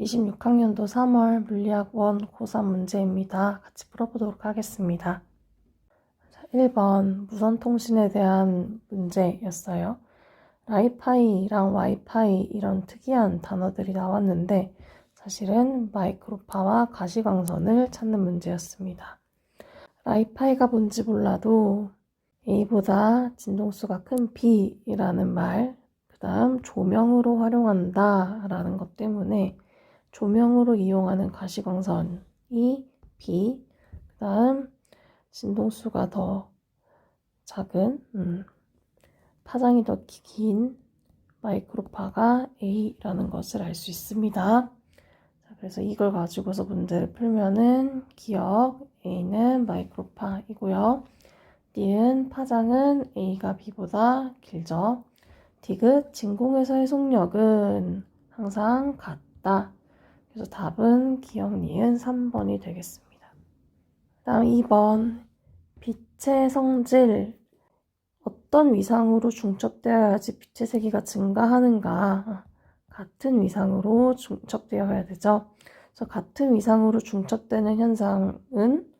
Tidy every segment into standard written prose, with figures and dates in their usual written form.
26학년도 3월 물리학 1 고3 문제입니다. 같이 풀어보도록 하겠습니다. 1번 무선통신에 대한 문제였어요. 라이파이랑 와이파이 이런 특이한 단어들이 나왔는데 사실은 마이크로파와 가시광선을 찾는 문제였습니다. 라이파이가 뭔지 몰라도 A보다 진동수가 큰 B이라는 말, 그 다음 조명으로 활용한다 라는 것 때문에 조명으로 이용하는 가시광선이 B, 그 다음 진동수가 더 작은, 파장이 더 긴 마이크로파가 A라는 것을 알 수 있습니다. 자, 그래서 이걸 가지고서 문제를 풀면은 기억 A는 마이크로파이고요. 니은 파장은 A가 B보다 길죠. 디귿 진공에서의 속력은 항상 같다. 그래서 답은 기억 니은 3번이 되겠습니다. 다음 2번 빛의 성질 어떤 위상으로 중첩되어야지 빛의 세기가 증가하는가. 같은 위상으로 중첩되어야 되죠. 그래서 같은 위상으로 중첩되는 현상은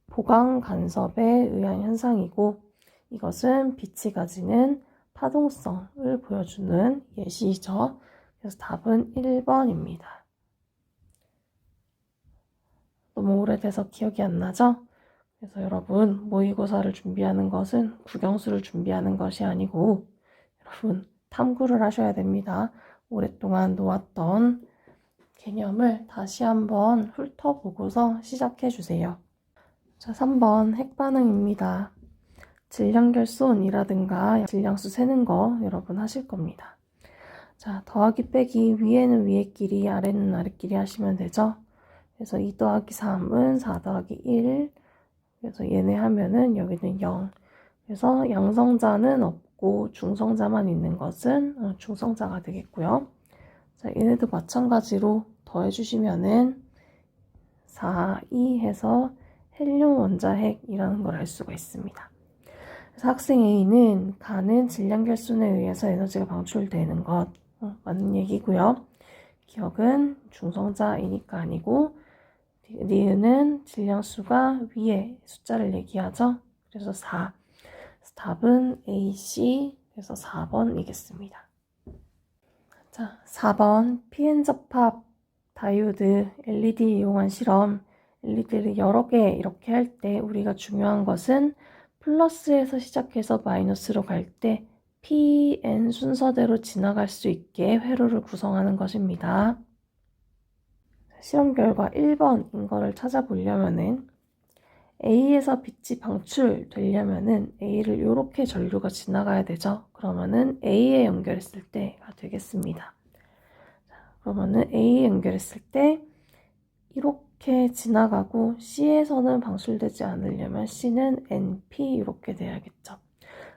보강 간섭에 의한 현상이고 이것은 빛이 가지는 파동성을 보여주는 예시죠. 그래서 답은 1번입니다. 너무 오래돼서 기억이 안 나죠? 그래서 여러분 모의고사를 준비하는 것은 국영수를 준비하는 것이 아니고 여러분 탐구를 하셔야 됩니다. 오랫동안 놓았던 개념을 다시 한번 훑어보고서 시작해 주세요. 자, 3번 핵반응입니다. 질량결손이라든가 질량수 세는 거 여러분 하실 겁니다. 자, 더하기 빼기 위에는 위에끼리 아래는 아래끼리 하시면 되죠. 그래서 2 더하기 3은 4 더하기 1. 그래서 얘네 하면은 여기는 0. 그래서 양성자는 없고 중성자만 있는 것은 중성자가 되겠고요. 자, 얘네도 마찬가지로 더해주시면은 4, 2 해서 헬륨 원자핵이라는 걸 알 수가 있습니다. 그래서 학생 A는 가는 질량결손에 의해서 에너지가 방출되는 것 맞는 얘기고요. 기억은 중성자이니까 아니고 니은은 질량수가 위에 숫자를 얘기하죠. 그래서 4. 그래서 답은 A, C 그래서 4번이겠습니다. 자, 4번 PN 접합 다이오드 LED 이용한 실험 LED를 여러 개 이렇게 할 때 우리가 중요한 것은 플러스에서 시작해서 마이너스로 갈 때 PN 순서대로 지나갈 수 있게 회로를 구성하는 것입니다. 실험 결과 1번인 거를 찾아보려면은 A에서 빛이 방출되려면은 A를 이렇게 전류가 지나가야 되죠. 그러면은 A에 연결했을 때가 되겠습니다. 그러면은 A에 연결했을 때 이렇게 지나가고 C에서는 방출되지 않으려면 C는 NP 이렇게 돼야겠죠.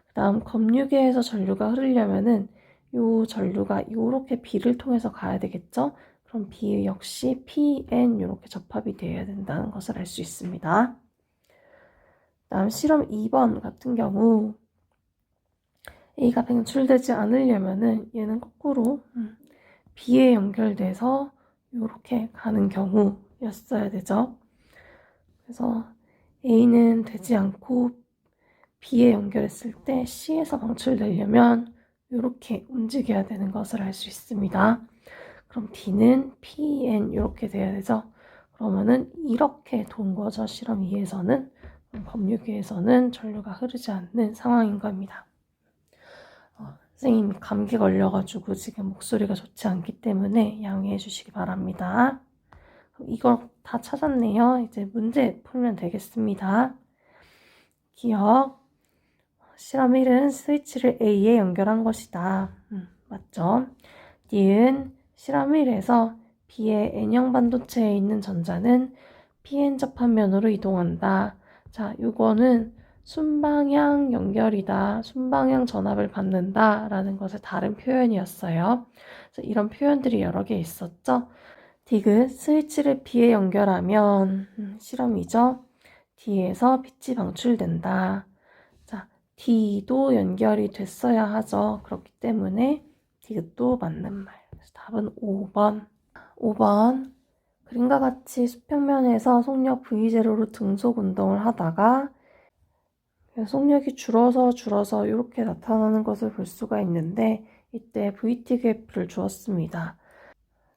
그 다음 검유계에서 전류가 흐르려면은 이 전류가 이렇게 B를 통해서 가야 되겠죠. 그럼 B 역시 PN 이렇게 접합이 되어야 된다는 것을 알 수 있습니다. 다음 실험 2번 같은 경우 A가 방출되지 않으려면은 얘는 거꾸로 B에 연결돼서 이렇게 가는 경우였어야 되죠. 그래서 A는 되지 않고 B에 연결했을 때 C에서 방출되려면 이렇게 움직여야 되는 것을 알 수 있습니다. 그럼 D는 PN 이렇게 돼야 되죠. 그러면은 이렇게 돈 거죠. 실험 2에서는 검유기에서는 전류가 흐르지 않는 상황인 겁니다. 선생님 감기 걸려가지고 지금 목소리가 좋지 않기 때문에 양해해 주시기 바랍니다. 이걸 다 찾았네요. 이제 문제 풀면 되겠습니다. 기억 실험 1은 스위치를 A에 연결한 것이다. 맞죠? 니은 실험 1에서 B의 N형 반도체에 있는 전자는 PN 접합면으로 이동한다. 자, 이거는 순방향 연결이다. 순방향 전압을 받는다. 라는 것의 다른 표현이었어요. 그래서 이런 표현들이 여러 개 있었죠. 디귿 스위치를 B에 연결하면 실험이죠. D에서 빛이 방출된다. 자, D도 연결이 됐어야 하죠. 그렇기 때문에 디귿도 맞는 말. 그래서 답은 5번. 5번. 그림과 같이 수평면에서 속력 V0로 등속 운동을 하다가 속력이 줄어서 이렇게 나타나는 것을 볼 수가 있는데 이때 VT 그래프를 주었습니다.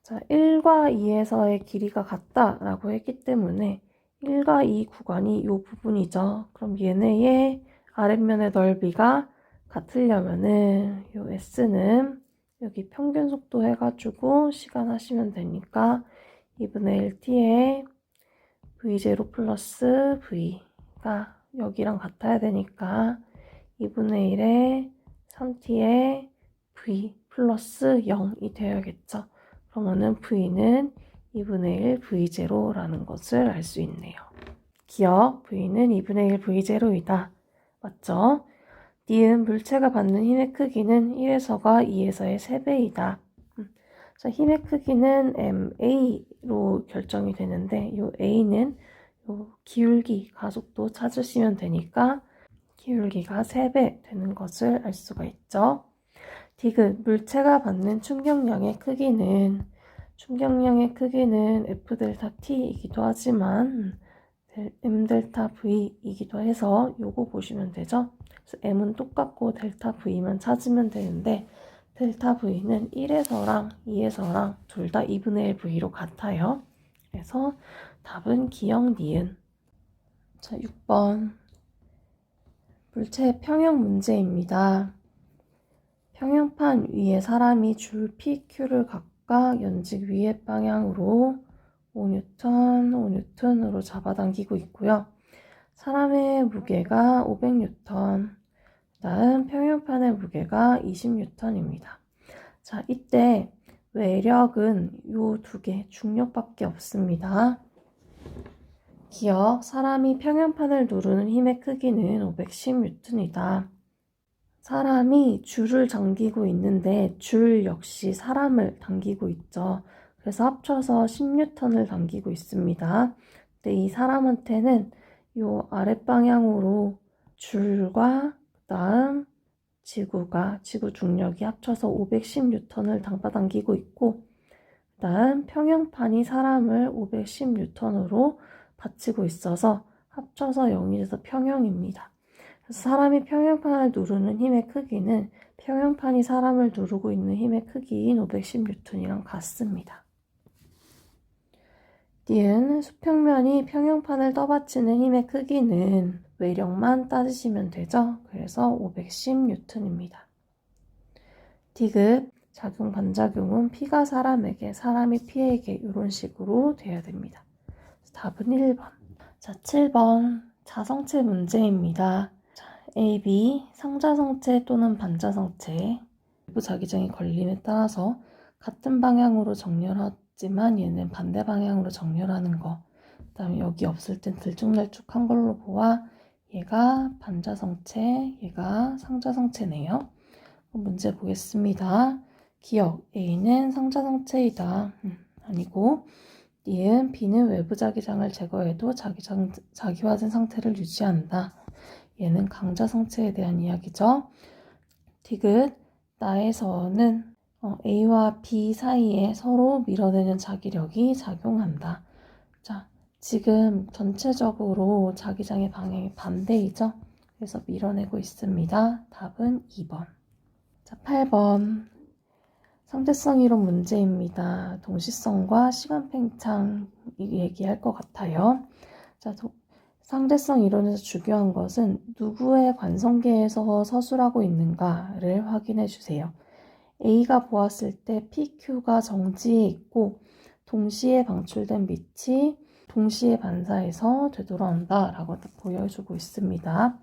자, 1과 2에서의 길이가 같다라고 했기 때문에 1과 2 구간이 이 부분이죠. 그럼 얘네의 아랫면의 넓이가 같으려면은 요 S는 여기 평균 속도 해가지고 시간 하시면 되니까 2분의 1 T에 V0 플러스 V가 여기랑 같아야 되니까 2분의 1에 3T에 V 플러스 0이 되어야겠죠. 그러면은 V는 2분의 1 V0라는 것을 알 수 있네요. 기억, V는 2분의 1 V0이다. 맞죠? 니은 물체가 받는 힘의 크기는 1에서가 2에서의 3배이다. 자, 힘의 크기는 MA로 결정이 되는데 이 A는 요 기울기, 가속도 찾으시면 되니까 기울기가 3배 되는 것을 알 수가 있죠. 디귿, 물체가 받는 충격량의 크기는 F 델타 T이기도 하지만 M 델타 V이기도 해서 요거 보시면 되죠. 그래서 M은 똑같고 델타 V만 찾으면 되는데 델타 V는 1에서랑 2에서랑 둘 다 2분의 1 V로 같아요. 그래서 답은 기억 니은. 자, 6번. 물체의 평형 문제입니다. 평형판 위에 사람이 줄 PQ를 각각 연직 위의 방향으로 5N, 5N으로 잡아당기고 있고요. 사람의 무게가 500N, 다음 평형판의 무게가 20N입니다. 자, 이때 외력은 요 두 개 중력밖에 없습니다. 기억, 사람이 평형판을 누르는 힘의 크기는 510N이다. 사람이 줄을 당기고 있는데 줄 역시 사람을 당기고 있죠. 그래서 합쳐서 10N을 당기고 있습니다. 근데 이 사람한테는 요 아랫방향으로 줄과 그다음 지구 중력이 합쳐서 510N을 잡아당기고 있고 그다음 평형판이 사람을 510N으로 받치고 있어서 합쳐서 0이 돼서 평형입니다. 그래서 사람이 평형판을 누르는 힘의 크기는 평형판이 사람을 누르고 있는 힘의 크기인 510N이랑 같습니다. 니은 수평면이 평형판을 떠받치는 힘의 크기는 외력만 따지시면 되죠. 그래서 510N입니다. 디귿 작용 반작용은 P가 사람에게 사람이 P에게 이런 식으로 돼야 됩니다. 답은 1번. 자, 7번 자성체 문제입니다. 자, A, B 상자성체 또는 반자성체 외부 자기장의 걸림에 따라서 같은 방향으로 정렬하지만 얘는 반대 방향으로 정렬하는 거. 그 다음에 여기 없을 땐 들쭉날쭉한 걸로 보아 얘가 반자성체, 얘가 상자성체네요. 문제 보겠습니다. 기억 A는 상자성체이다. 아니고 니은 B는 외부 자기장을 제거해도 자기화된 상태를 유지한다. 얘는 강자성체에 대한 이야기죠. 디귿 나에서는 A와 B 사이에 서로 밀어내는 자기력이 작용한다. 자, 지금 전체적으로 자기장의 방향이 반대이죠. 그래서 밀어내고 있습니다. 답은 2번. 자, 8번. 상대성 이론 문제입니다. 동시성과 시간 팽창 얘기할 것 같아요. 자, 상대성 이론에서 중요한 것은 누구의 관성계에서 서술하고 있는가를 확인해 주세요. A가 보았을 때 PQ가 정지해 있고 동시에 방출된 빛이 동시에 반사해서 되돌아온다 라고 보여주고 있습니다.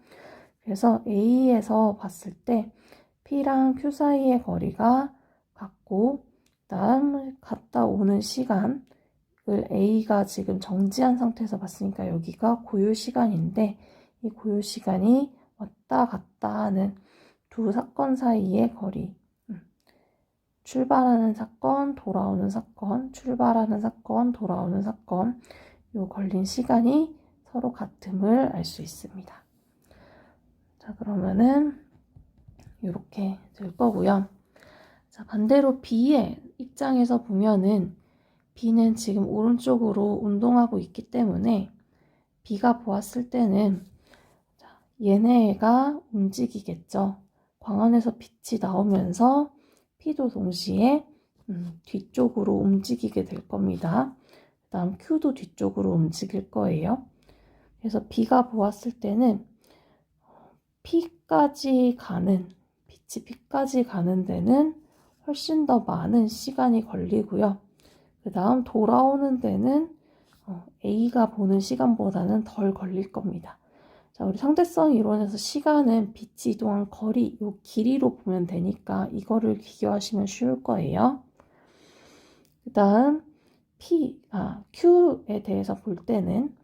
그래서 A에서 봤을 때 P랑 Q 사이의 거리가 같고 그다음 갔다 오는 시간을 A가 지금 정지한 상태에서 봤으니까 여기가 고요 시간인데 이 고요 시간이 왔다 갔다 하는 두 사건 사이의 거리 출발하는 사건, 돌아오는 사건, 출발하는 사건, 돌아오는 사건 요 걸린 시간이 서로 같음을 알 수 있습니다. 자, 그러면은 이렇게 될 거고요. 자, 반대로 B의 입장에서 보면은 B는 지금 오른쪽으로 운동하고 있기 때문에 B가 보았을 때는 얘네가 움직이겠죠. 광원에서 빛이 나오면서 P도 동시에 뒤쪽으로 움직이게 될 겁니다. 그 다음 Q도 뒤쪽으로 움직일 거예요. 그래서 B가 보았을 때는 P까지 가는, 빛이 P까지 가는 데는 훨씬 더 많은 시간이 걸리고요. 그 다음 돌아오는 데는 A가 보는 시간보다는 덜 걸릴 겁니다. 자, 우리 상대성 이론에서 시간은 빛이 이동한 거리, 요 길이로 보면 되니까 이거를 비교하시면 쉬울 거예요. 그 다음 Q에 대해서 볼 때는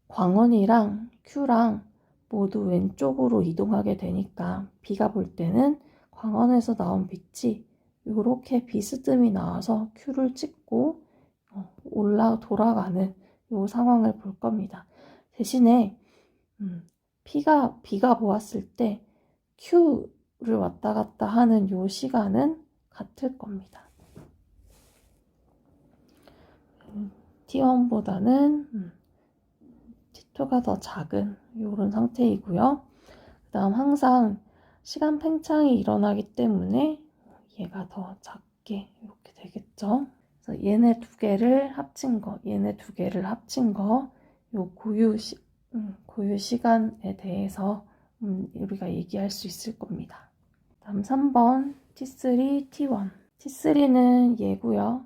광원이랑 Q랑 모두 왼쪽으로 이동하게 되니까 B가 볼 때는 광원에서 나온 빛이 이렇게 비스듬히 나와서 Q를 찍고 돌아가는 이 상황을 볼 겁니다. 대신에 B가 보았을 때 Q를 왔다 갔다 하는 이 시간은 같을 겁니다. T1보다는 T2가 더 작은 이런 상태이고요. 그 다음 항상 시간 팽창이 일어나기 때문에 얘가 더 작게 이렇게 되겠죠. 그래서 얘네 두 개를 합친 거, 얘네 두 개를 합친 거, 요 고유 시간에 대해서 우리가 얘기할 수 있을 겁니다. 다음 3번 T3, T1. T3는 얘고요.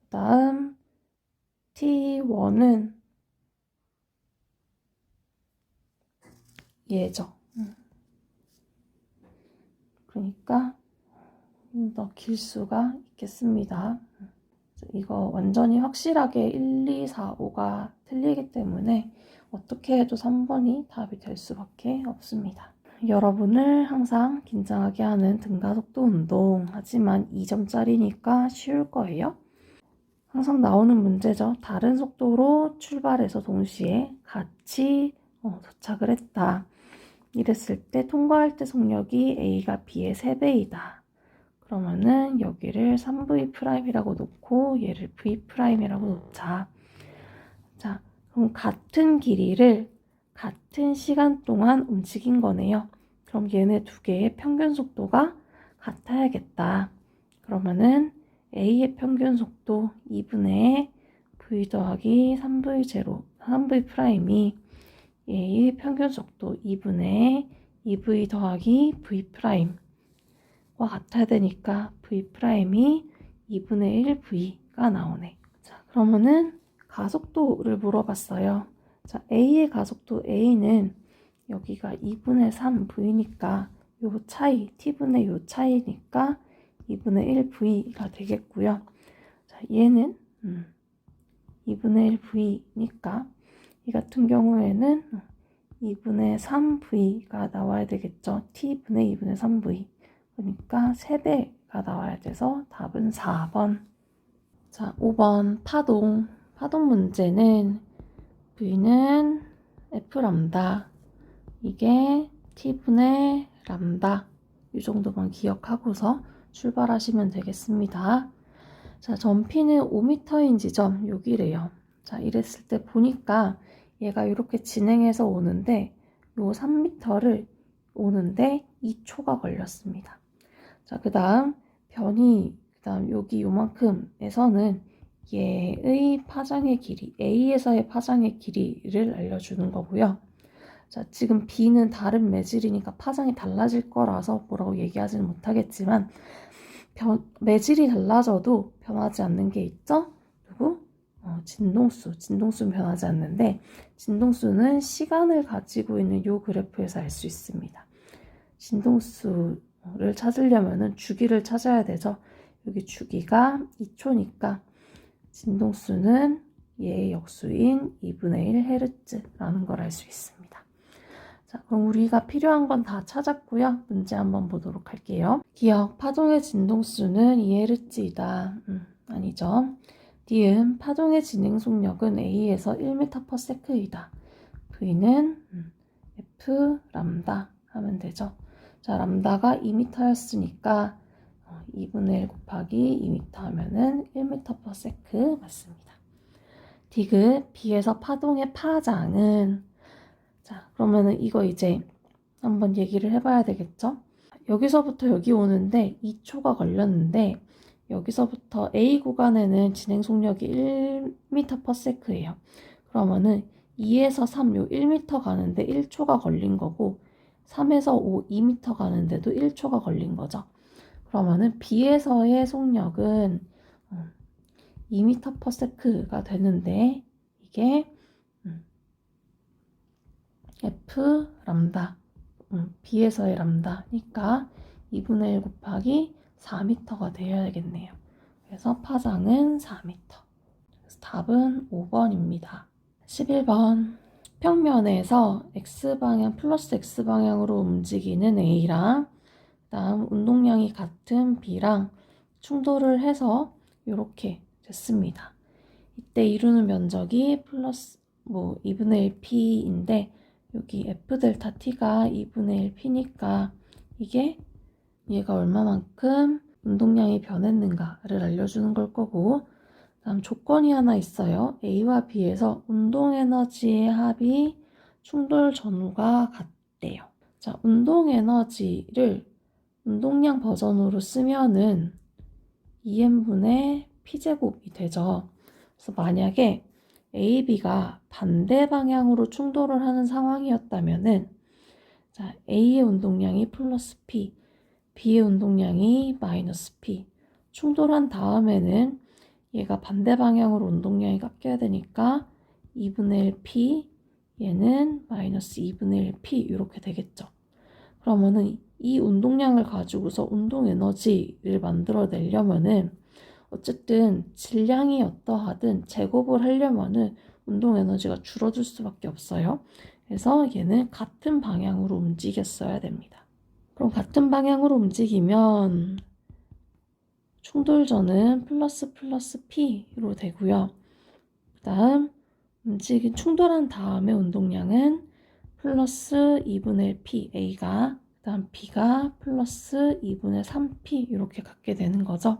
다음 T1은 얘죠. 그러니까 더 길 수가 있겠습니다. 이거 완전히 확실하게 1, 2, 4, 5가 틀리기 때문에 어떻게 해도 3번이 답이 될 수밖에 없습니다. 여러분을 항상 긴장하게 하는 등가속도 운동, 하지만 2점짜리니까 쉬울 거예요. 항상 나오는 문제죠. 다른 속도로 출발해서 동시에 같이 도착을 했다. 이랬을 때 통과할 때 속력이 A가 B의 3배이다. 그러면은 여기를 3V'이라고 놓고 얘를 V'이라고 놓자. 자, 그럼 같은 길이를 같은 시간 동안 움직인 거네요. 그럼 얘네 두 개의 평균 속도가 같아야겠다. 그러면은 A의 평균 속도 2분의 V 더하기 3V0, 3V'이 A의 평균 속도 2분의 2V 더하기 V'와 같아야 되니까 V'이 2분의 1V가 나오네. 자, 그러면은 가속도를 물어봤어요. 자, A의 가속도 A는 여기가 2분의 3V니까 요 차이, T분의 요 차이니까 2분의 1V가 되겠고요. 자, 얘는 2분의 1V니까 이 같은 경우에는 2분의 3V가 나와야 되겠죠. T분의 2분의 3V. 그러니까 3배가 나와야 돼서 답은 4번. 자, 5번 파동. 파동 문제는 V는 F 람다. 이게 T분의 람다. 이 정도만 기억하고서 출발하시면 되겠습니다. 자, 점피는 5m인 지점 여기래요. 자, 이랬을 때 보니까 얘가 이렇게 진행해서 오는데 요 3m를 오는데 2초가 걸렸습니다. 자, 그 다음 여기 요만큼에서는 얘의 파장의 길이, A에서의 파장의 길이를 알려주는 거고요. 자, 지금 B는 다른 매질이니까 파장이 달라질 거라서 뭐라고 얘기하지는 못하겠지만 매질이 달라져도 변하지 않는 게 있죠? 누구? 진동수는 변하지 않는데 진동수는 시간을 가지고 있는 요 그래프에서 알 수 있습니다. 진동수를 찾으려면은 주기를 찾아야 되죠. 여기 주기가 2초니까 진동수는 얘의 역수인 2분의 1Hz라는 걸 알 수 있습니다. 자, 그럼 우리가 필요한 건 다 찾았고요. 문제 한번 보도록 할게요. 기억, 파동의 진동수는 2Hz이다. 아니죠. 니은, 파동의 진행 속력은 A에서 1m/s이다. V는 F 람다 하면 되죠. 자, 람다가 2m였으니까 2분의 1 곱하기 2m 하면은 1m/s 맞습니다. 디귿 B에서 파동의 파장은, 자, 그러면은 이거 이제 한번 얘기를 해봐야 되겠죠? 여기서부터 여기 오는데 2초가 걸렸는데, 여기서부터 A 구간에는 진행 속력이 1m/s예요. 그러면은 2에서 3, 요 1m 가는데 1초가 걸린 거고, 3에서 5, 2m 가는데도 1초가 걸린 거죠. 그러면은 B에서의 속력은 2m/s가 되는데, 이게 F 람다, B에서의 람다니까 2분의 1 곱하기 4m가 되어야겠네요. 그래서 파장은 4m. 그래서 답은 5번입니다. 11번. 평면에서 X방향 플러스 X방향으로 움직이는 A랑 다음 운동량이 같은 B랑 충돌을 해서 이렇게 됐습니다. 이때 이루는 면적이 플러스 2분의 1 P인데, 여기 F 델타 T가 2분의 1 P니까 이게 얘가 얼마만큼 운동량이 변했는가를 알려주는 걸 거고, 다음 조건이 하나 있어요. A와 B에서 운동에너지의 합이 충돌 전후가 같대요. 자, 운동에너지를 운동량 버전으로 쓰면은 2n분의 P제곱이 되죠. 그래서 만약에 A, B가 반대 방향으로 충돌을 하는 상황이었다면은, 자, A의 운동량이 플러스 P, B의 운동량이 마이너스 P. 충돌한 다음에는 얘가 반대 방향으로 운동량이 깎여야 되니까 2분의 1 P, 얘는 마이너스 2분의 1 P 이렇게 되겠죠. 그러면은 이 운동량을 가지고서 운동 에너지를 만들어내려면은, 어쨌든 질량이 어떠하든 제곱을 하려면은 운동 에너지가 줄어들 수밖에 없어요. 그래서 얘는 같은 방향으로 움직였어야 됩니다. 그럼 같은 방향으로 움직이면 충돌전은 플러스 P로 되고요. 그 다음 충돌한 다음에 운동량은 플러스 2분의 1 P A가, 그 다음 B가 플러스 2분의 3 P 이렇게 갖게 되는 거죠.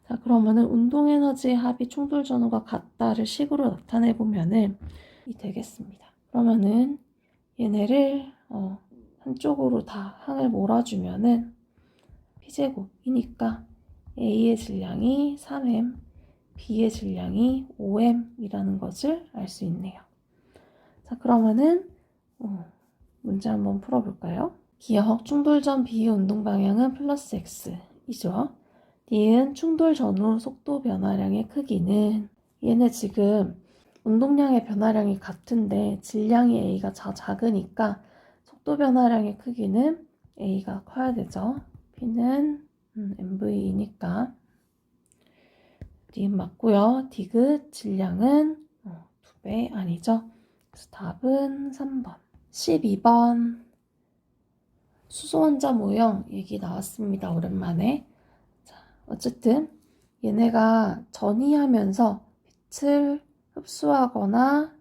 자, 그러면은 운동에너지의 합이 충돌 전후가 같다를 식으로 나타내 보면은 이 되겠습니다. 그러면은 얘네를 한쪽으로 다 항을 몰아주면은 P제곱이니까 A의 질량이 3m, B의 질량이 5m이라는 것을 알 수 있네요. 자, 그러면은 문제 한번 풀어볼까요? 기억 충돌 전 B의 운동 방향은 플러스 X이죠. 니은 충돌 전후 속도 변화량의 크기는, 얘네 지금 운동량의 변화량이 같은데 질량이 A가 작으니까 속도 변화량의 크기는 A가 커야 되죠. P는 MV이니까 니은 맞고요. 디귿 질량은 2배 아니죠. 그래서 답은 3번. 12번. 수소원자 모형 얘기 나왔습니다. 오랜만에. 자, 어쨌든 얘네가 전이하면서 빛을 흡수하거나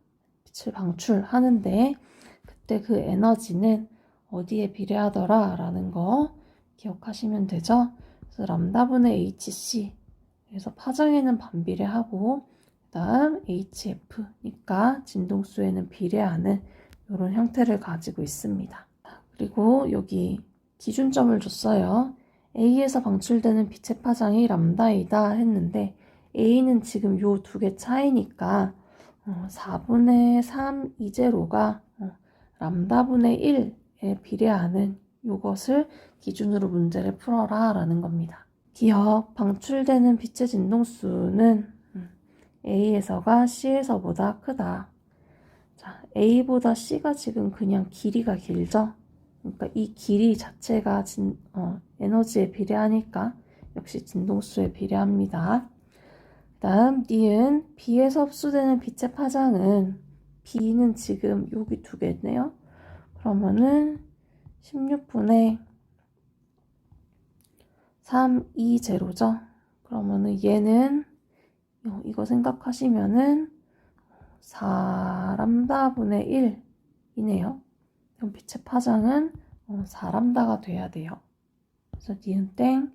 빛을 방출하는데, 그때 그 에너지는 어디에 비례하더라 라는 거 기억하시면 되죠. 그래서 람다분의 HC, 그래서 파장에는 반비례하고 그 다음 HF니까 진동수에는 비례하는 이런 형태를 가지고 있습니다. 그리고 여기 기준점을 줬어요. A에서 방출되는 빛의 파장이 람다이다 했는데, A는 지금 요 두 개 차이니까 4분의 3 이제로가 람다분의 1에 비례하는 요것을 기준으로 문제를 풀어라 라는 겁니다. 기억 방출되는 빛의 진동수는 A에서가 C에서보다 크다. 자, A보다 C가 지금 그냥 길이가 길죠? 그러니까 이 길이 자체가 에너지에 비례하니까 역시 진동수에 비례합니다. 그 다음 니은 B에서 흡수되는 빛의 파장은, B는 지금 여기 두 개네요. 그러면은 16분의 3, 2, 제로죠. 그러면은 얘는 이거 생각하시면은 4람다분의 1이네요. 그럼 빛의 파장은 4람다가 돼야 돼요. 그래서 니은 땡,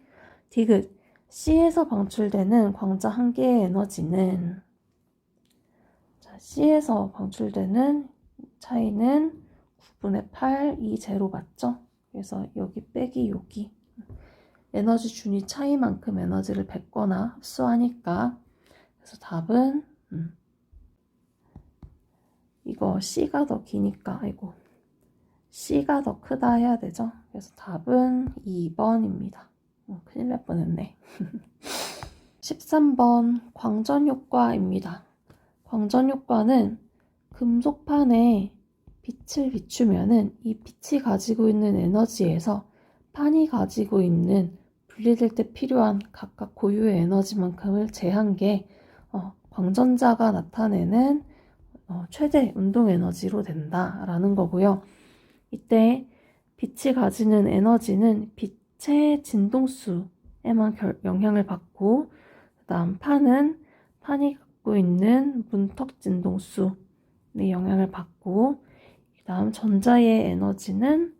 디귿. C에서 방출되는 광자 한 개의 에너지는, 자, C에서 방출되는 차이는 9분의 8, 2 제로 맞죠? 그래서 여기 빼기 여기. 에너지 준위 차이만큼 에너지를 뱉거나 흡수하니까. 그래서 답은 이거 C가 더 기니까, 아이고, C가 더 크다 해야 되죠? 그래서 답은 2번입니다. 큰일 날 뻔했네. 13번 광전효과입니다. 광전효과는 금속판에 빛을 비추면은 이 빛이 가지고 있는 에너지에서 판이 가지고 있는 분리될 때 필요한 각각 고유의 에너지만큼을 제한 게 광전자가 나타내는 최대 운동 에너지로 된다라는 거고요. 이때 빛이 가지는 에너지는 빛의 진동수에만 영향을 받고, 그 다음 판이 갖고 있는 문턱 진동수에 영향을 받고, 그 다음 전자의 에너지는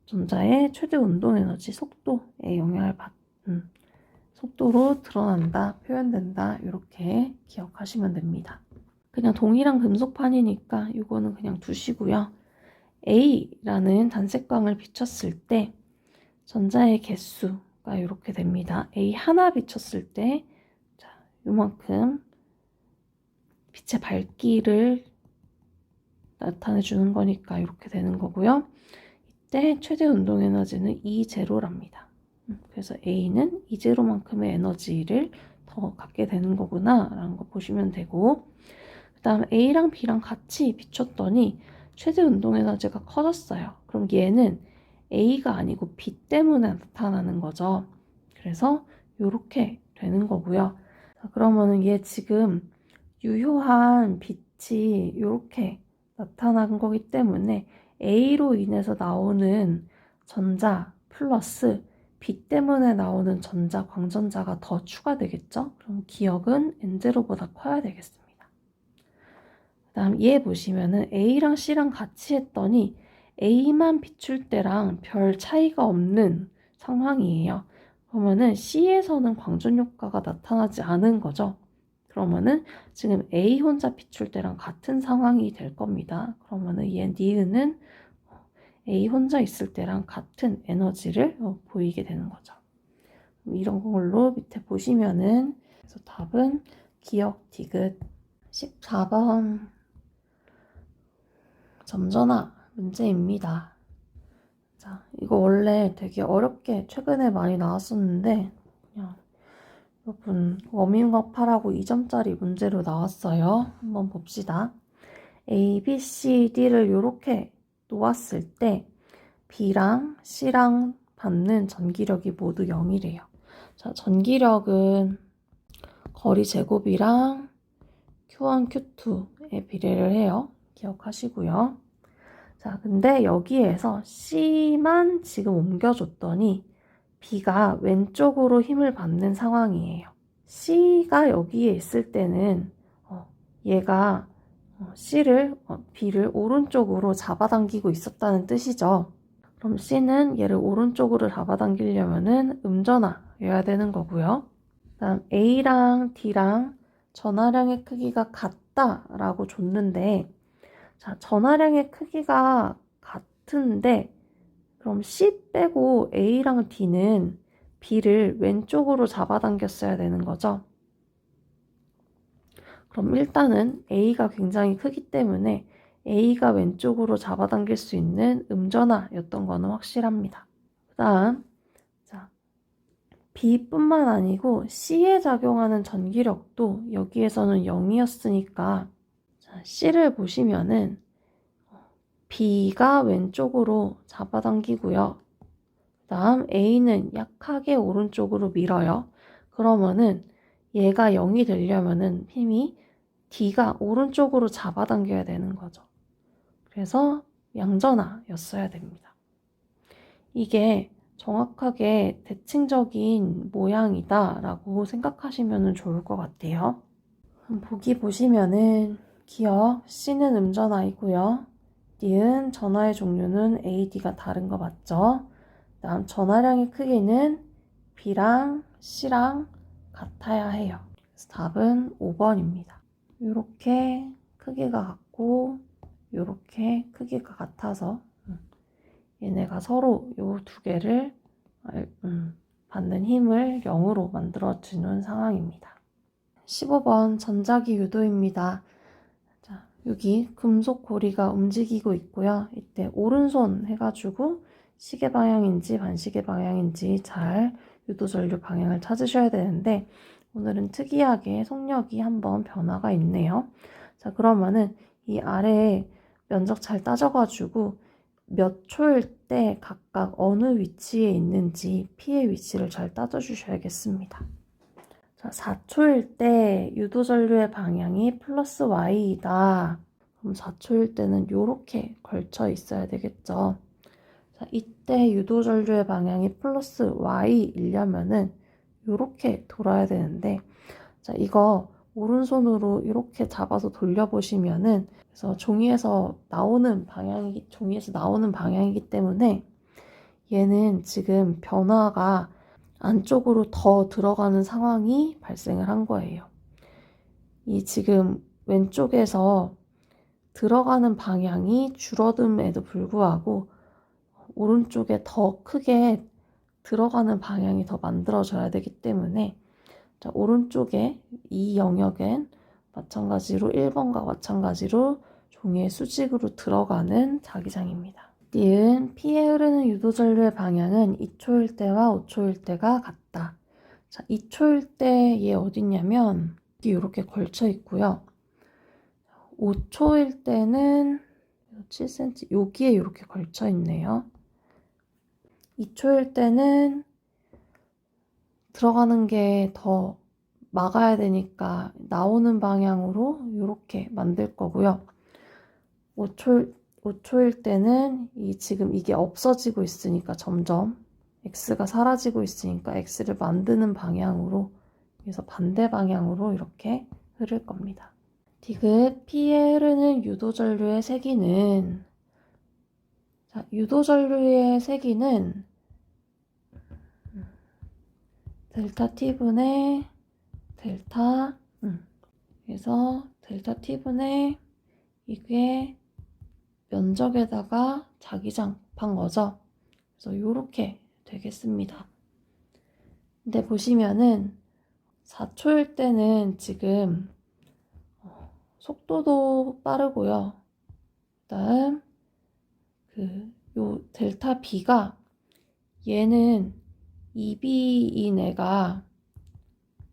전자의 최대 운동 에너지 속도에 영향을 받는 속도로 드러난다, 표현된다, 이렇게 기억하시면 됩니다. 그냥 동일한 금속판이니까 이거는 그냥 두시고요. A라는 단색광을 비췄을 때 전자의 개수가 이렇게 됩니다. A 하나 비췄을 때 자, 요만큼 빛의 밝기를 나타내 주는 거니까 이렇게 되는 거고요. 이때 최대 운동 에너지는 E0랍니다. 그래서 A는 E0만큼의 에너지를 더 갖게 되는 거구나 라는 거 보시면 되고, 그 다음 A랑 B랑 같이 비췄더니 최대 운동 에너지가 커졌어요. 그럼 얘는 A가 아니고 B 때문에 나타나는 거죠. 그래서 이렇게 되는 거고요. 자, 그러면은 얘 지금 유효한 빛이 이렇게 나타난 거기 때문에 A로 인해서 나오는 전자 플러스 B 때문에 나오는 전자, 광전자가 더 추가되겠죠? 그럼 기억은 N0보다 커야 되겠습니다. 그 다음 얘 보시면은 A랑 C랑 같이 했더니 A만 비출 때랑 별 차이가 없는 상황이에요. 그러면은 C에서는 광전 효과가 나타나지 않은 거죠. 그러면은 지금 A 혼자 비출 때랑 같은 상황이 될 겁니다. 그러면은 니은은 A 혼자 있을 때랑 같은 에너지를 보이게 되는 거죠. 이런 걸로 밑에 보시면은, 그래서 답은 기억 디귿. 14번 점전화 문제입니다. 자, 이거 원래 되게 어렵게 최근에 많이 나왔었는데 그냥 여러분 워밍업 하라고 2점짜리 문제로 나왔어요. 한번 봅시다. A, B, C, D를 이렇게 놓았을 때 B랑 C랑 받는 전기력이 모두 0이래요. 자, 전기력은 거리 제곱이랑 Q1, Q2에 비례를 해요. 기억하시고요. 자, 근데 여기에서 C만 지금 옮겨줬더니 B가 왼쪽으로 힘을 받는 상황이에요. C가 여기에 있을 때는 얘가 B를 오른쪽으로 잡아당기고 있었다는 뜻이죠. 그럼 C는 얘를 오른쪽으로 잡아당기려면은 음전화여야 되는 거고요. 그다음 A랑 D랑 전하량의 크기가 같다라고 줬는데, 자, 전하량의 크기가 같은데 그럼 C 빼고 A랑 D는 B를 왼쪽으로 잡아당겼어야 되는 거죠. 그럼 일단은 A가 굉장히 크기 때문에 A가 왼쪽으로 잡아당길 수 있는 음전화였던 거는 확실합니다. 그 다음 자, B뿐만 아니고 C에 작용하는 전기력도 여기에서는 0이었으니까 C를 보시면은 B가 왼쪽으로 잡아당기고요. 그 다음 A는 약하게 오른쪽으로 밀어요. 그러면은 얘가 0이 되려면은 힘이 D가 오른쪽으로 잡아당겨야 되는 거죠. 그래서 양전화였어야 됩니다. 이게 정확하게 대칭적인 모양이다 라고 생각하시면 좋을 것 같아요. 보기 보시면은 기억 C는 음전화이고요. D은 전하의 종류는 A, D가 다른 거 맞죠? 다음 전하량의 크기는 B랑 C랑 같아야 해요. 그래서 답은 5번입니다. 이렇게 크기가 같고 이렇게 크기가 같아서 얘네가 서로 이 두 개를 받는 힘을 0으로 만들어주는 상황입니다. 15번 전자기 유도입니다. 자, 여기 금속 고리가 움직이고 있고요. 이때 오른손 해가지고 시계 방향인지 반시계 방향인지 잘 유도전류 방향을 찾으셔야 되는데 오늘은 특이하게 속력이 한번 변화가 있네요. 자, 그러면은 이 아래에 면적 잘 따져가지고 몇 초일 때 각각 어느 위치에 있는지 P의 위치를 잘 따져주셔야겠습니다. 자, 4초일 때 유도전류의 방향이 플러스 Y이다. 그럼 4초일 때는 이렇게 걸쳐 있어야 되겠죠. 자, 이때 유도전류의 방향이 플러스 Y이려면은 이렇게 돌아야 되는데, 자, 이거 오른손으로 이렇게 잡아서 돌려보시면은, 그래서 종이에서 나오는 방향이기 때문에 얘는 지금 변화가 안쪽으로 더 들어가는 상황이 발생을 한 거예요. 이 지금 왼쪽에서 들어가는 방향이 줄어듦에도 불구하고 오른쪽에 더 크게 들어가는 방향이 더 만들어져야 되기 때문에 자, 오른쪽에 이 영역엔 마찬가지로 1번과 마찬가지로 종이의 수직으로 들어가는 자기장입니다. 니은 P에 흐르는 유도전류의 방향은 2초일 때와 5초일 때가 같다. 자, 2초일 때 얘 어딨냐면 여기 이렇게 걸쳐 있고요. 5초일 때는 7cm 여기에 이렇게 걸쳐 있네요. 2초일 때는 들어가는 게 더 막아야 되니까 나오는 방향으로 이렇게 만들 거고요. 5초일 때는 지금 이게 없어지고 있으니까 점점 X가 사라지고 있으니까 X를 만드는 방향으로 그래서 반대 방향으로 이렇게 흐를 겁니다. 디귿 P에 흐르는 유도전류의 세기는 자, 유도전류의 세기는 델타 T분의 델타 그래서 델타 T분의 이게 면적에다가 자기장 곱한 거죠. 그래서 이렇게 되겠습니다. 근데 보시면은 4초일 때는 지금 속도도 빠르고요. 그다음 요 델타 B가 얘는 2B인 애가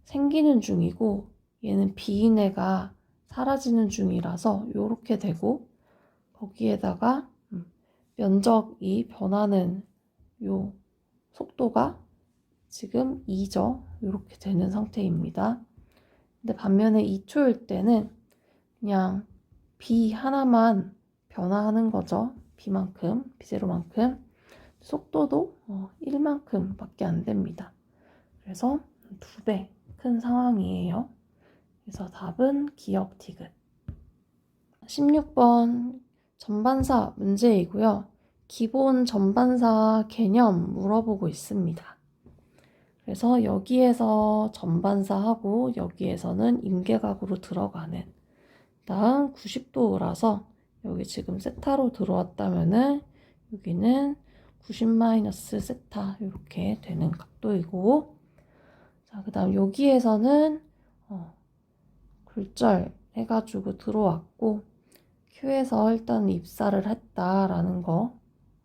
생기는 중이고 얘는 B인 애가 사라지는 중이라서 이렇게 되고 거기에다가 면적이 변하는 요 속도가 지금 2죠. 이렇게 되는 상태입니다. 근데 반면에 2초일 때는 그냥 B 하나만 변화하는 거죠. B만큼, B0만큼. 속도도 1만큼 밖에 안 됩니다. 그래서 2배 큰 상황이에요. 그래서 답은 기역 디귿. 16번 전반사 문제이고요. 기본 전반사 개념 물어보고 있습니다. 그래서 여기에서 전반사하고 여기에서는 임계각으로 들어가는 다음 90도라서 여기 지금 세타로 들어왔다면은 여기는 90 세타 이렇게 되는 각도이고 자, 그 다음 여기에서는 굴절 해가지고 들어왔고 Q에서 일단 입사를 했다라는 거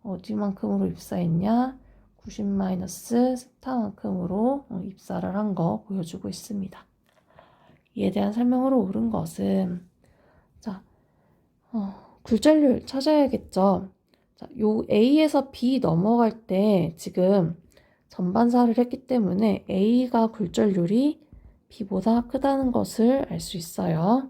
어디만큼으로 입사했냐 90 세타만큼으로 입사를 한 거 보여주고 있습니다. 이에 대한 설명으로 옳은 것은 자 굴절률 찾아야겠죠. 자, 요 A에서 B 넘어갈 때 지금 전반사를 했기 때문에 A가 굴절률이 B보다 크다는 것을 알 수 있어요.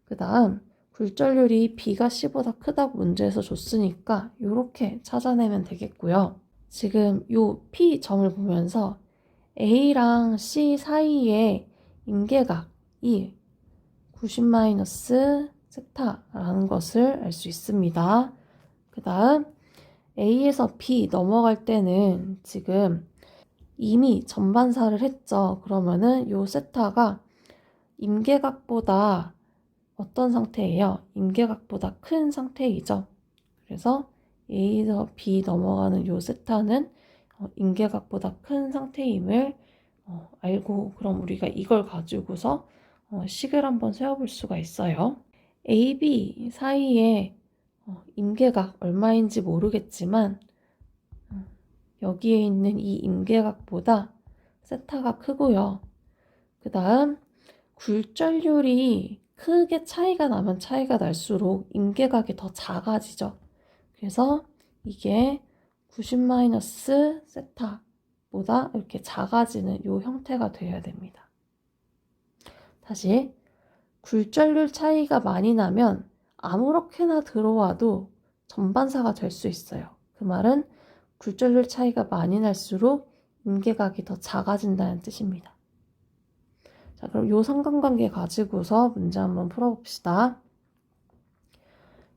그 다음 굴절률이 B가 C보다 크다고 문제에서 줬으니까 이렇게 찾아내면 되겠고요. 지금 요 P 점을 보면서 A랑 C 사이에 임계각이 90 세타라는 것을 알 수 있습니다. 그 다음 A에서 B 넘어갈 때는 지금 이미 전반사를 했죠. 그러면은 요 세타가 임계각보다 어떤 상태예요? 임계각보다 큰 상태이죠. 그래서 A에서 B 넘어가는 요 세타는 임계각보다 큰 상태임을 알고, 그럼 우리가 이걸 가지고서 식을 한번 세워볼 수가 있어요. A, B 사이에 임계각 얼마인지 모르겠지만 여기에 있는 이 임계각보다 세타가 크고요. 그 다음 굴절률이 크게 차이가 나면 차이가 날수록 임계각이 더 작아지죠. 그래서 이게 90- 세타보다 이렇게 작아지는 이 형태가 되어야 됩니다. 다시 굴절률 차이가 많이 나면 아무렇게나 들어와도 전반사가 될 수 있어요. 그 말은 굴절률 차이가 많이 날수록 임계각이 더 작아진다는 뜻입니다. 자, 그럼 이 상관관계 가지고서 문제 한번 풀어봅시다.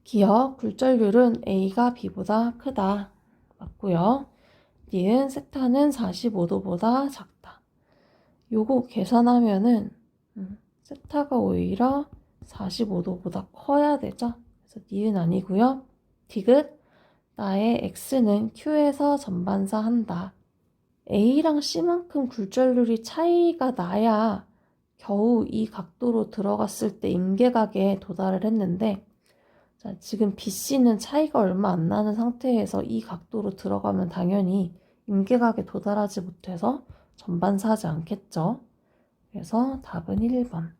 기억, 굴절률은 A가 B보다 크다. 맞고요. 니은 세타는 45도보다 작다. 요거 계산하면은 세타가 오히려 45도보다 커야 되죠. 그래서 니은 아니고요. 디귿, 나의 X는 Q에서 전반사 한다. A랑 C만큼 굴절률이 차이가 나야 겨우 이 각도로 들어갔을 때 임계각에 도달을 했는데, 자, 지금 BC는 차이가 얼마 안 나는 상태에서 이 각도로 들어가면 당연히 임계각에 도달하지 못해서 전반사하지 않겠죠. 그래서 답은 1번.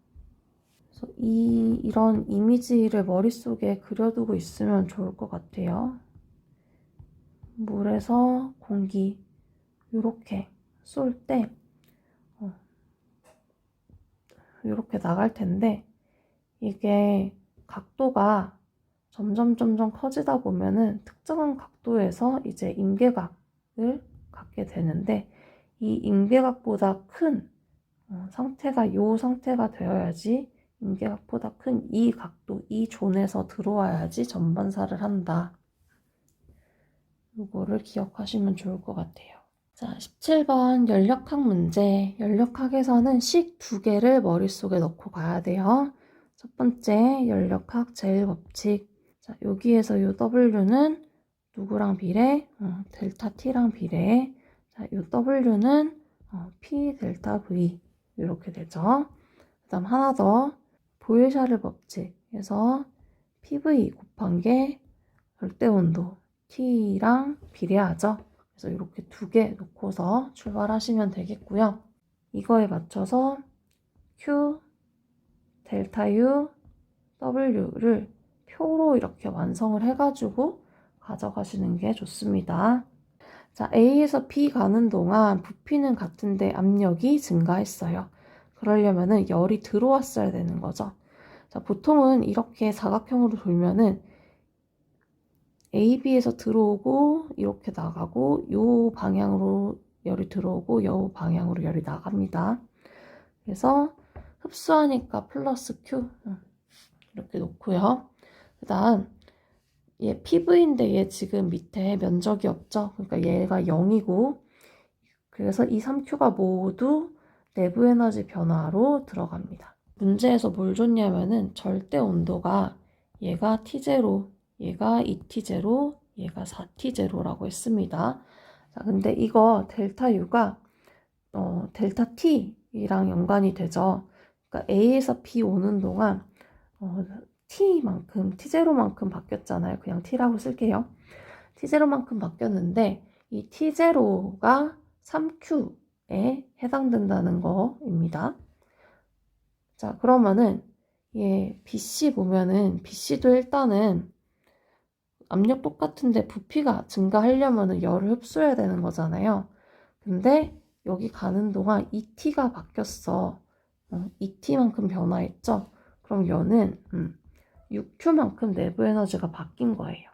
그래서 이런 이미지를 머릿속에 그려두고 있으면 좋을 것 같아요. 물에서 공기 이렇게 쏠 때 이렇게 나갈 텐데, 이게 각도가 점점 커지다 보면은 특정한 각도에서 이제 임계각을 갖게 되는데, 이 임계각보다 큰 상태가 요 상태가 되어야지, 임계각보다 큰 이 각도, 이 존에서 들어와야지 전반사를 한다. 이거를 기억하시면 좋을 것 같아요. 자, 17번 연력학 문제. 연력학에서는 식 두 개를 머릿속에 넣고 가야 돼요. 첫 번째, 연력학 제일법칙. 자, 여기에서 요 W는 누구랑 비례? 델타 T랑 비례. 자, 요 W는 P 델타 V. 이렇게 되죠. 그 다음 하나 더, 보일샤르 법칙에서 PV 곱한 게 절대온도 T랑 비례하죠. 그래서 이렇게 두 개 놓고서 출발하시면 되겠고요. 이거에 맞춰서 Q, 델타 U, W를 표로 이렇게 완성을 해가지고 가져가시는 게 좋습니다. 자, A에서 B 가는 동안 부피는 같은데 압력이 증가했어요. 그러려면은 열이 들어왔어야 되는 거죠. 자, 보통은 이렇게 사각형으로 돌면은 A, B에서 들어오고 이렇게 나가고 요 방향으로 열이 들어오고 요 방향으로 열이 나갑니다. 그래서 흡수하니까 플러스 Q 이렇게 놓고요. 그 다음 얘 PV인데 얘 지금 밑에 면적이 없죠. 그러니까 얘가 0이고, 그래서 이 3Q가 모두 내부 에너지 변화로 들어갑니다. 문제에서 뭘 줬냐면은 절대 온도가 얘가 T0, 얘가 2T0, 얘가 4T0라고 했습니다. 자, 근데 이거 델타 U가 델타 T랑 연관이 되죠. 그러니까 A에서 B 오는 동안 T만큼, T0만큼 바뀌었잖아요. 그냥 T라고 쓸게요. T0만큼 바뀌었는데 이 T0가 3Q에 해당된다는 거입니다. 자, 그러면은 얘 BC 보면은 BC도 일단은 압력 똑같은데 부피가 증가하려면은 열을 흡수해야 되는 거잖아요. 근데 여기 가는 동안 ET가 바뀌었어. ET만큼 변화했죠? 그럼 얘는 6Q만큼 내부 에너지가 바뀐 거예요.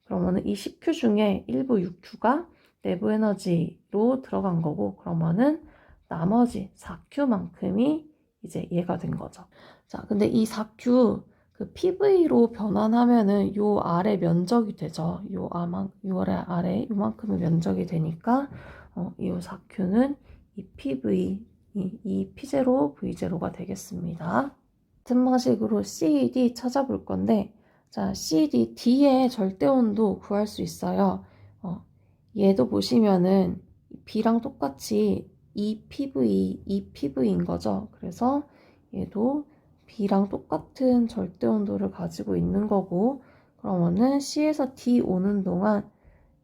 그러면은 이 10Q 중에 일부 6Q가 내부 에너지로 들어간 거고, 그러면은 나머지 4Q만큼이 이제 얘가 된 거죠. 자, 근데 이 4Q 그 PV로 변환하면은 요 아래 면적이 되죠. 요 아래 요만큼의 면적이 되니까 이 4Q는 이 PV, 이 P0, V0가 되겠습니다. 같은 방식으로 CD 찾아볼 건데, 자, CD, D의 절대온도 구할 수 있어요. 얘도 보시면은 B랑 똑같이 EPV인 거죠. 그래서 얘도 B랑 똑같은 절대온도를 가지고 있는 거고, 그러면은 C에서 D 오는 동안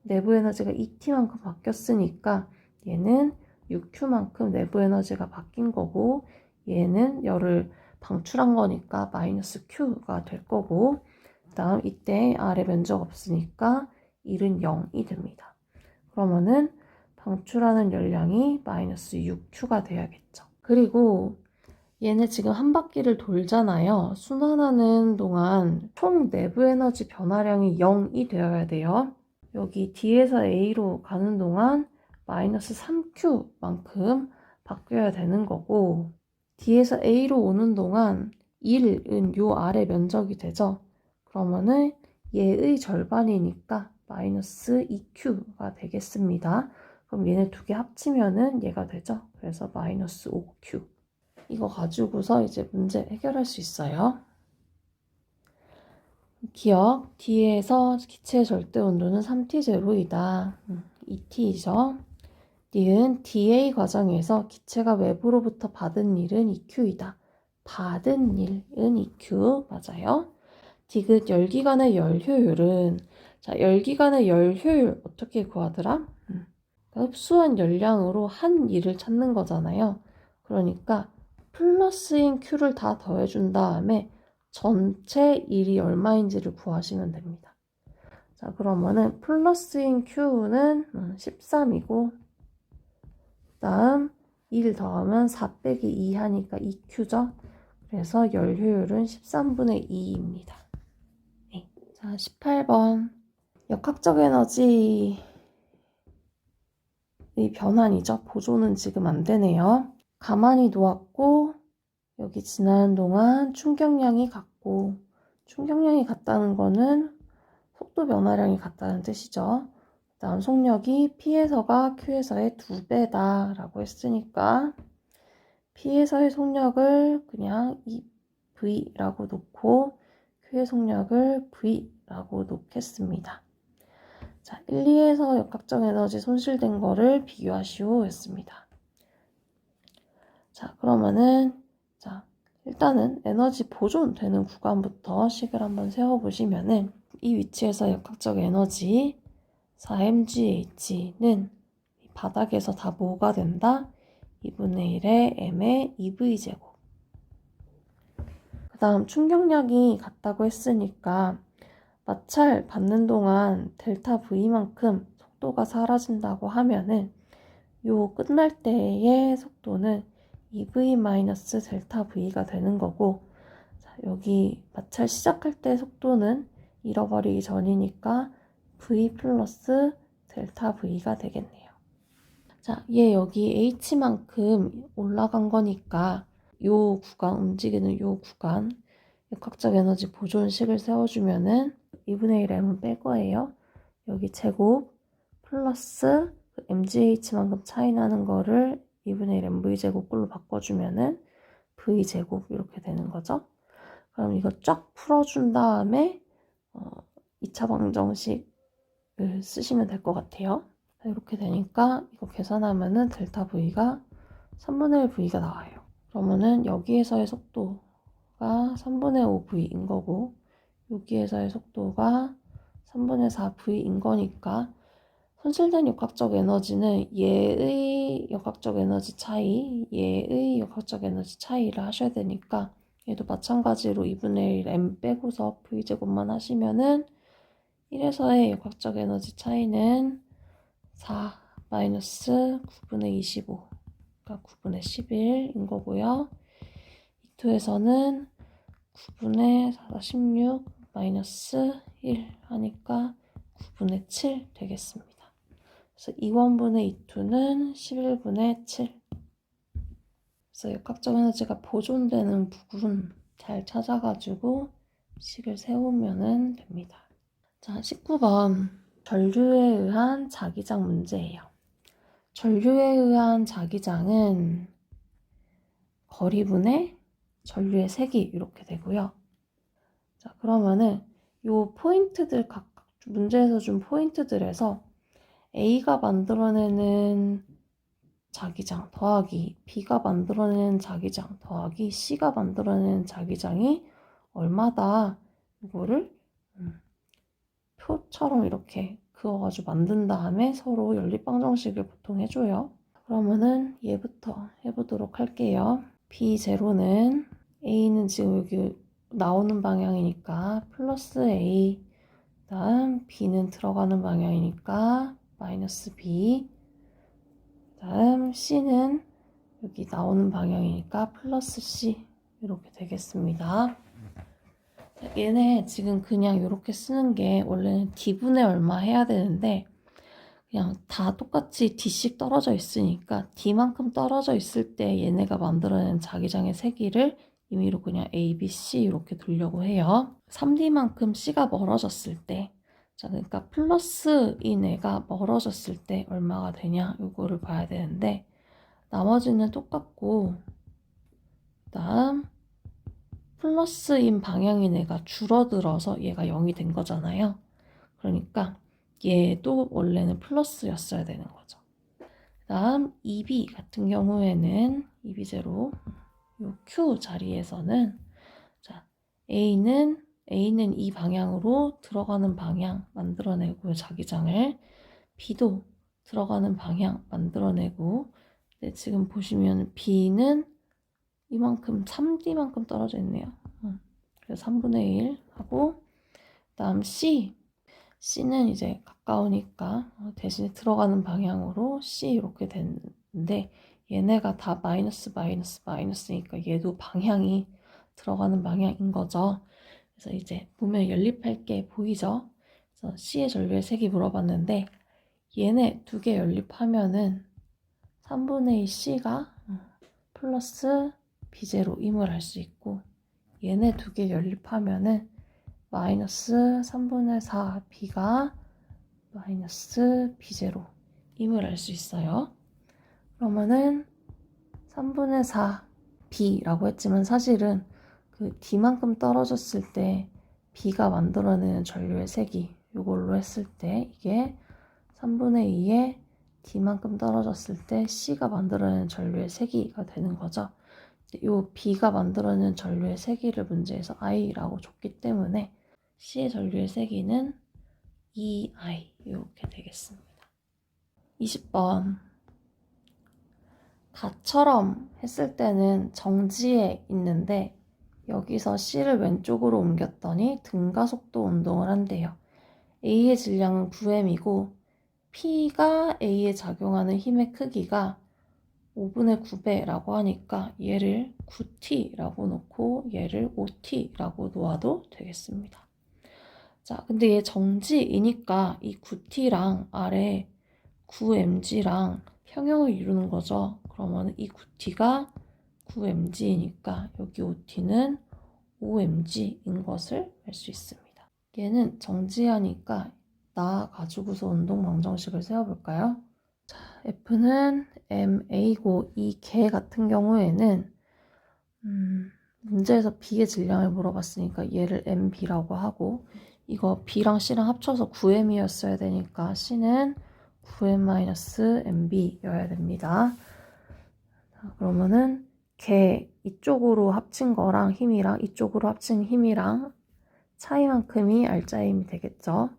내부 에너지가 ET만큼 바뀌었으니까 얘는 UQ만큼 내부 에너지가 바뀐 거고, 얘는 열을 방출한 거니까 마이너스 Q가 될 거고, 그 다음 이때 아래 면적 없으니까 1은 0이 됩니다. 그러면은 방출하는 열량이 마이너스 6Q가 돼야겠죠. 그리고 얘네 지금 한 바퀴를 돌잖아요. 순환하는 동안 총 내부 에너지 변화량이 0이 되어야 돼요. 여기 D에서 A로 가는 동안 마이너스 3Q만큼 바뀌어야 되는 거고, D에서 A로 오는 동안 1은 요 아래 면적이 되죠. 그러면은 얘의 절반이니까 마이너스 2Q가 되겠습니다. 그럼 얘네 두 개 합치면은 얘가 되죠. 그래서 마이너스 5Q. 이거 가지고서 이제 문제 해결할 수 있어요. 기억, D에서 기체의 절대 온도는 3T0이다. 2T죠. 니은 DA 과정에서 기체가 외부로부터 받은 일은 EQ이다. 받은 일은 EQ 맞아요. 디귿 열기관의 열 효율은, 자, 열기관의 열 효율 어떻게 구하더라? 흡수한 열량으로 한 일을 찾는 거잖아요. 그러니까 플러스인 Q를 다 더해준 다음에 전체 일이 얼마인지를 구하시면 됩니다. 자, 그러면은 플러스인 Q는 13이고, 다음 1 더하면 4 빼기 2 하니까 2Q죠. 그래서 열 효율은 13분의 2입니다. 네. 자, 18번. 역학적 에너지의 변환이죠. 보존은 지금 안 되네요. 가만히 놓았고, 여기 지나는 동안 충격량이 같고, 충격량이 같다는 거는 속도 변화량이 같다는 뜻이죠. 그 다음 속력이 P에서가 Q에서의 2배다 라고 했으니까 P에서의 속력을 그냥 V라고 놓고 Q의 속력을 V라고 놓겠습니다. 자, 1, 2에서 역학적 에너지 손실된 거를 비교하시오 했습니다. 자, 그러면은 자, 일단은 에너지 보존되는 구간부터 식을 한번 세워보시면은 이 위치에서 역학적 에너지 4mgh는 바닥에서 다 뭐가 된다? 2분의 1의 m의 2v제곱. 그 다음 충격량이 같다고 했으니까 마찰 받는 동안 델타 V만큼 속도가 사라진다고 하면은 요 끝날 때의 속도는 2v-델타 V가 되는 거고, 자, 여기 마찰 시작할 때 속도는 잃어버리기 전이니까 V 플러스 델타 V가 되겠네요. 자, 얘 여기 H만큼 올라간 거니까 요 구간, 움직이는 요 구간 역학적 에너지 보존식을 세워주면은 2분의 1 m은 뺄 거예요. 여기 제곱 플러스 mgh만큼 차이 나는 거를 2분의 1 mv제곱 꼴로 바꿔주면은 v제곱 이렇게 되는 거죠. 그럼 이거 쫙 풀어준 다음에 2차 방정식을 쓰시면 될 것 같아요. 이렇게 되니까 이거 계산하면은 델타 V가 3분의 1 V가 나와요. 그러면은 여기에서의 속도가 3분의 5 V인 거고, 여기에서의 속도가 3분의 4 V인 거니까 손실된 역학적 에너지는 얘의 역학적 에너지 차이, 얘의 역학적 에너지 차이를 하셔야 되니까 얘도 마찬가지로 2분의 1 m 빼고서 V제곱만 하시면은 1에서의 역학적 에너지 차이는 4 마이너스 9분의 25, 그러니까 9분의 11인 거고요. 2에서는 9분의 4, 16 마이너스 1 하니까 9분의 7 되겠습니다. 그래서 2원분의 2는 11분의 7. 그래서 역학적 에너지가 보존되는 부분 잘 찾아가지고 식을 세우면 됩니다. 자, 19번. 전류에 의한 자기장 문제예요. 전류에 의한 자기장은 거리분의 전류의 색이 이렇게 되고요. 자, 그러면은 요 포인트들 각각 문제에서 준 포인트들에서 A가 만들어내는 자기장 더하기 B가 만들어내는 자기장 더하기 C가 만들어내는 자기장이 얼마다 이거를 표처럼 이렇게 그어가지고 만든 다음에 서로 연립방정식을 보통 해줘요. 그러면은 얘부터 해보도록 할게요. B0는 A는 지금 여기 나오는 방향이니까 플러스 A, 다음 B는 들어가는 방향이니까 마이너스 B, 다음 C는 여기 나오는 방향이니까 플러스 C 이렇게 되겠습니다. 얘네 지금 그냥 이렇게 쓰는 게 원래는 D분의 얼마 해야 되는데 그냥 다 똑같이 D씩 떨어져 있으니까 D만큼 떨어져 있을 때 얘네가 만들어낸 자기장의 세기를 임의로 그냥 A, B, C 이렇게 두려고 해요. 3D만큼 C가 멀어졌을 때, 자, 그러니까 플러스인 애가 멀어졌을 때 얼마가 되냐 이거를 봐야 되는데 나머지는 똑같고 그다음 플러스인 방향인 애가 줄어들어서 얘가 0이 된 거잖아요. 그러니까 얘도 원래는 플러스였어야 되는 거죠. 그 다음 2B 같은 경우에는 2B0 요 Q 자리에서는 자 A는 이 방향으로 들어가는 방향 만들어내고 자기장을 B도 들어가는 방향 만들어내고 근데 지금 보시면 B는 이만큼 3D만큼 떨어져 있네요. 그래서 3분의 1 하고 그다음 C는 이제 가까우니까 대신에 들어가는 방향으로 C 이렇게 됐는데 얘네가 다 마이너스니까 얘도 방향이 들어가는 방향인 거죠. 그래서 이제 보면 연립할 게 보이죠? 그래서 C의 전류의 색이 물어봤는데 얘네 두 개 연립하면은 3분의 2 C가 플러스 B0임을 할 수 있고 얘네 두 개 연립하면은 마이너스 3분의 4 B가 마이너스 B0임을 알 수 있어요. 그러면은 3분의 4 B라고 했지만 사실은 그 D만큼 떨어졌을 때 B가 만들어내는 전류의 색이 이걸로 했을 때 이게 3분의 2에 D만큼 떨어졌을 때 C가 만들어내는 전류의 세기가 되는 거죠. 이 B가 만들어내는 전류의 세기를 문제에서 I라고 줬기 때문에 C의 전류의 세기는 2I 이렇게 되겠습니다. 20번 다처럼 했을 때는 정지에 있는데 여기서 C를 왼쪽으로 옮겼더니 등가속도 운동을 한대요. A의 질량은 9m이고 P가 A에 작용하는 힘의 크기가 5분의 9배라고 하니까 얘를 9T라고 놓고 얘를 5T라고 놓아도 되겠습니다. 자, 근데 얘 정지이니까 이 9T랑 아래 9mg랑 평형을 이루는 거죠. 그러면 이 9T가 9mg이니까 여기 5T는 5mg인 것을 알 수 있습니다. 얘는 정지하니까 나 가지고서 운동 방정식을 세워볼까요? 자, F는 MA고 이 개 같은 경우에는 문제에서 B의 질량을 물어봤으니까 얘를 MB라고 하고 이거 B랑 C랑 합쳐서 9M이었어야 되니까 C는 9M-MB여야 됩니다. 자, 그러면은 개 이쪽으로 합친 거랑 힘이랑 이쪽으로 합친 힘이랑 차이만큼이 알짜의 힘이 되겠죠.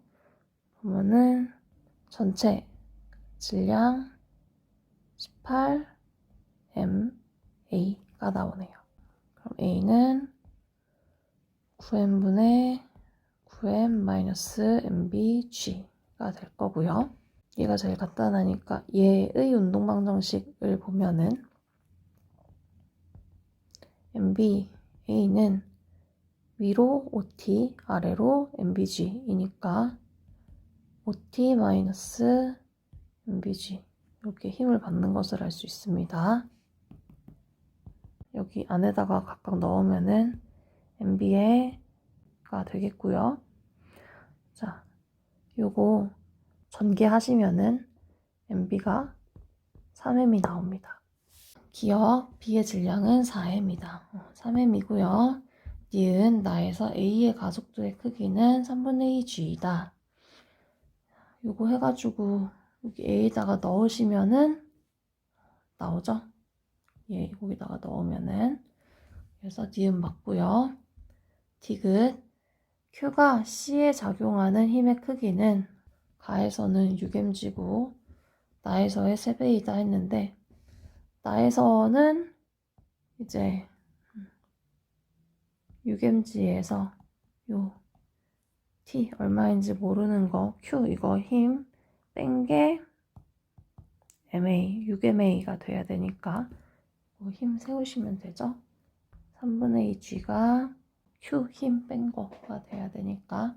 그러면은 전체 질량 18MA가 나오네요. 그럼 A는 9M분의 9M-MBG가 될 거고요. 얘가 제일 간단하니까 얘의 운동방정식을 보면은 MB, A는 위로 OT, 아래로 MBG이니까 OT-MBG 이렇게 힘을 받는 것을 알 수 있습니다. 여기 안에다가 각각 넣으면은 MB의 G가 되겠고요. 자, 요거 전개하시면은 MB가 3M이 나옵니다. 기억 B의 질량은 4M이다. 3M이고요. 니은 나에서 A의 가속도의 크기는 3분의 2 G이다. 요거 해가지고 여기 A에다가 넣으시면은 나오죠? 예, 여기다가 넣으면은 그래서 니은 맞고요. 디귿 Q가 C에 작용하는 힘의 크기는 가에서는 6mg고 나에서의 3배이다 했는데 나에서는 이제 6mg에서 요 T 얼마인지 모르는 거 Q 이거 힘 뺀 게 MA 6MA가 돼야 되니까 힘 세우시면 되죠. 3분의 2 G가 Q 힘 뺀 거가 돼야 되니까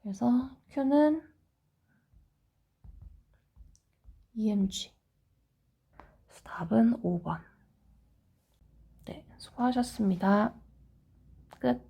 그래서 Q는 2mg. 답은 5번. 네, 수고하셨습니다. 끝.